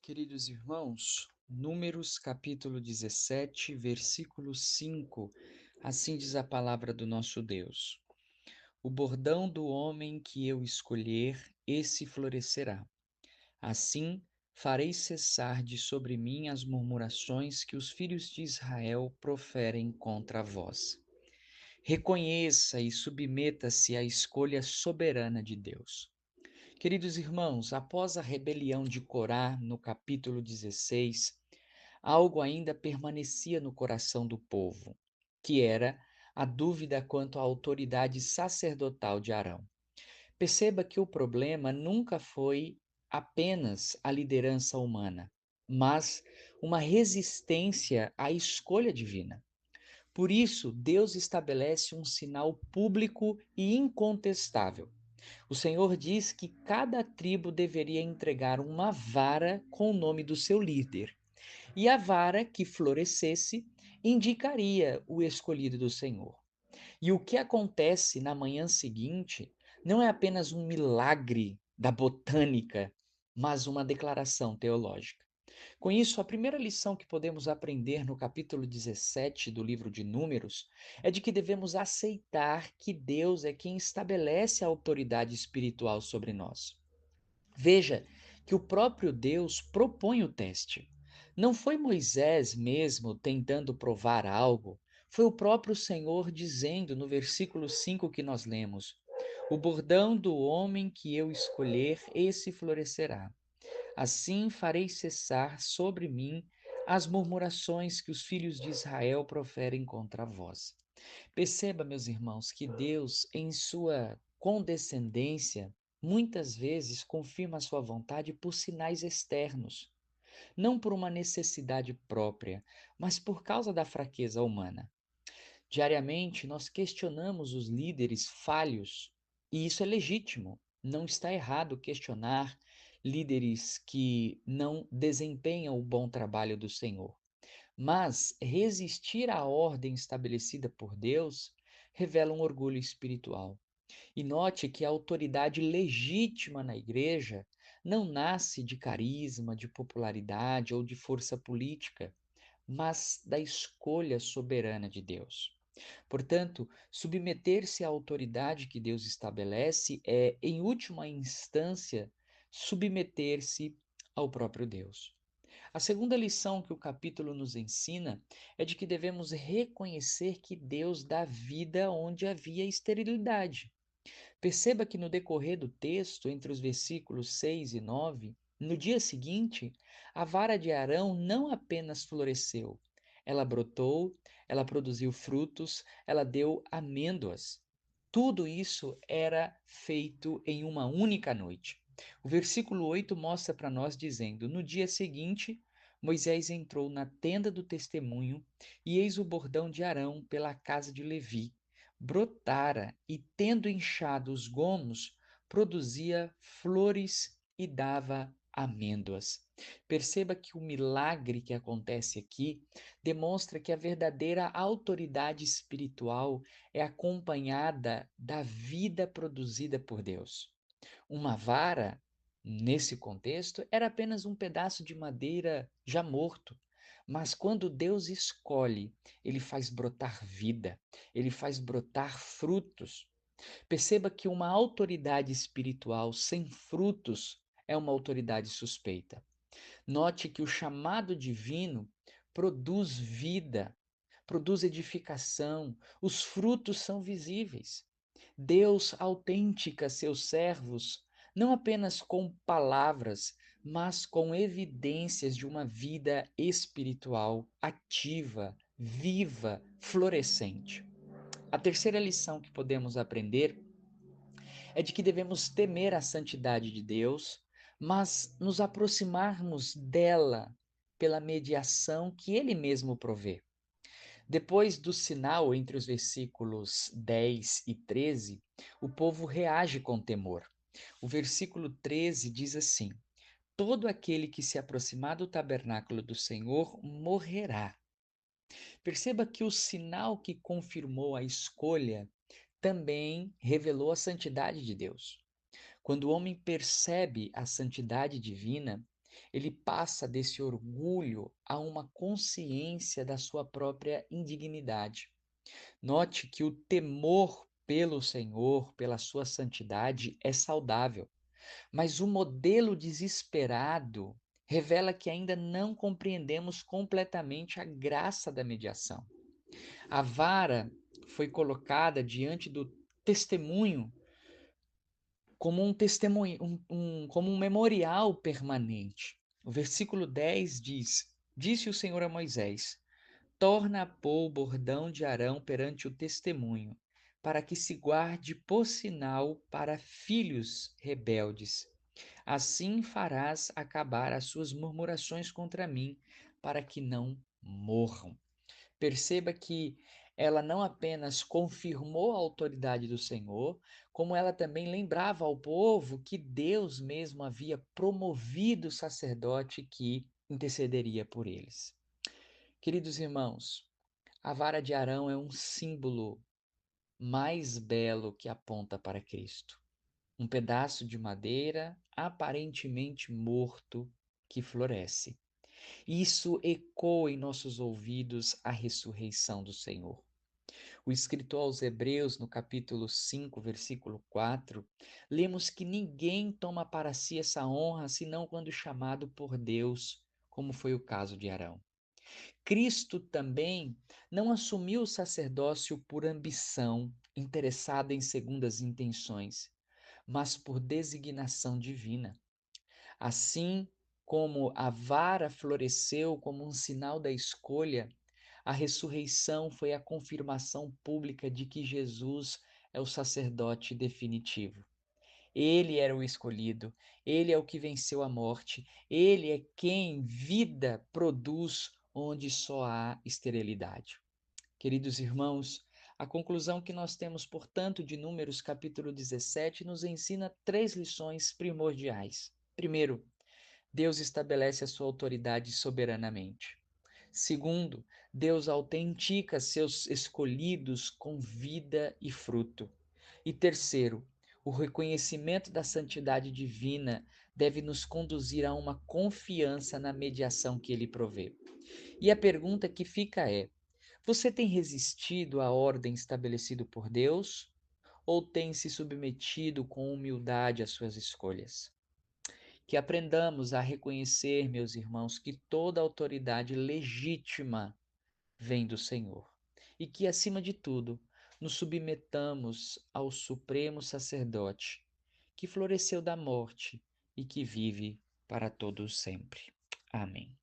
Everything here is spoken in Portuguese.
Queridos irmãos, Números capítulo 17, versículo 5, assim diz a palavra do nosso Deus. O bordão do homem que eu escolher, esse florescerá. Assim farei cessar de sobre mim as murmurações que os filhos de Israel proferem contra vós. Reconheça e submeta-se à escolha soberana de Deus. Queridos irmãos, após a rebelião de Corá, no capítulo 16, algo ainda permanecia no coração do povo, que era a dúvida quanto à autoridade sacerdotal de Arão. Perceba que o problema nunca foi apenas a liderança humana, mas uma resistência à escolha divina. Por isso, Deus estabelece um sinal público e incontestável. O Senhor diz que cada tribo deveria entregar uma vara com o nome do seu líder, e a vara que florescesse indicaria o escolhido do Senhor. E o que acontece na manhã seguinte não é apenas um milagre da botânica, mas uma declaração teológica. Com isso, a primeira lição que podemos aprender no capítulo 17 do livro de Números é de que devemos aceitar que Deus é quem estabelece a autoridade espiritual sobre nós. Veja que o próprio Deus propõe o teste. Não foi Moisés mesmo tentando provar algo, foi o próprio Senhor dizendo no versículo 5 que nós lemos: O bordão do homem que eu escolher, esse florescerá. Assim farei cessar sobre mim as murmurações que os filhos de Israel proferem contra vós. Perceba, meus irmãos, que Deus, em sua condescendência, muitas vezes confirma a sua vontade por sinais externos, não por uma necessidade própria, mas por causa da fraqueza humana. Diariamente, nós questionamos os líderes falhos, e isso é legítimo. Não está errado questionar líderes que não desempenham o bom trabalho do Senhor. Mas resistir à ordem estabelecida por Deus revela um orgulho espiritual. E note que a autoridade legítima na igreja não nasce de carisma, de popularidade ou de força política, mas da escolha soberana de Deus. Portanto, submeter-se à autoridade que Deus estabelece é, em última instância, submeter-se ao próprio Deus. A segunda lição que o capítulo nos ensina é de que devemos reconhecer que Deus dá vida onde havia esterilidade. Perceba que no decorrer do texto, entre os versículos 6 e 9, no dia seguinte, a vara de Arão não apenas floresceu, ela brotou, ela produziu frutos, ela deu amêndoas. Tudo isso era feito em uma única noite. O versículo 8 mostra para nós dizendo: No dia seguinte, Moisés entrou na tenda do testemunho, e eis o bordão de Arão pela casa de Levi brotara e, tendo inchado os gomos, produzia flores e dava amêndoas. Perceba que o milagre que acontece aqui demonstra que a verdadeira autoridade espiritual é acompanhada da vida produzida por Deus. Uma vara, nesse contexto, era apenas um pedaço de madeira já morto. Mas quando Deus escolhe, ele faz brotar vida, ele faz brotar frutos. Perceba que uma autoridade espiritual sem frutos é uma autoridade suspeita. Note que o chamado divino produz vida, produz edificação, os frutos são visíveis. Deus autentica seus servos, não apenas com palavras, mas com evidências de uma vida espiritual ativa, viva, florescente. A terceira lição que podemos aprender é de que devemos temer a santidade de Deus, mas nos aproximarmos dela pela mediação que ele mesmo provê. Depois do sinal entre os versículos 10 e 13, o povo reage com temor. O versículo 13 diz assim: Todo aquele que se aproximar do tabernáculo do Senhor morrerá. Perceba que o sinal que confirmou a escolha também revelou a santidade de Deus. Quando o homem percebe a santidade divina, Ele passa desse orgulho a uma consciência da sua própria indignidade. Note que o temor pelo Senhor, pela sua santidade, é saudável, mas o modelo desesperado revela que ainda não compreendemos completamente a graça da mediação. A vara foi colocada diante do testemunho como um testemunho, como um memorial permanente. O versículo 10 diz: Disse o Senhor a Moisés: Torna a pôr o bordão de Arão perante o testemunho, para que se guarde por sinal para filhos rebeldes. Assim farás acabar as suas murmurações contra mim, para que não morram. Perceba que ela não apenas confirmou a autoridade do Senhor, como ela também lembrava ao povo que Deus mesmo havia promovido o sacerdote que intercederia por eles. Queridos irmãos, a vara de Arão é um símbolo mais belo que aponta para Cristo. Um pedaço de madeira aparentemente morto que floresce. Isso ecoa em nossos ouvidos a ressurreição do Senhor. O escritor aos Hebreus, no capítulo 5, versículo 4, lemos que ninguém toma para si essa honra senão quando chamado por Deus, como foi o caso de Arão. Cristo também não assumiu o sacerdócio por ambição, interessado em segundas intenções, mas por designação divina. Assim como a vara floresceu como um sinal da escolha, a ressurreição foi a confirmação pública de que Jesus é o sacerdote definitivo. Ele era o escolhido, ele é o que venceu a morte, ele é quem vida produz onde só há esterilidade. Queridos irmãos, a conclusão que nós temos, portanto, de Números capítulo 17 nos ensina 3 lições primordiais. Primeiro, Deus estabelece a sua autoridade soberanamente. Segundo, Deus autentica seus escolhidos com vida e fruto. E terceiro, o reconhecimento da santidade divina deve nos conduzir a uma confiança na mediação que ele provê. E a pergunta que fica é: você tem resistido à ordem estabelecida por Deus ou tem se submetido com humildade às suas escolhas? Que aprendamos a reconhecer, meus irmãos, que toda autoridade legítima vem do Senhor. E que, acima de tudo, nos submetamos ao Supremo Sacerdote, que floresceu da morte e que vive para todos sempre. Amém.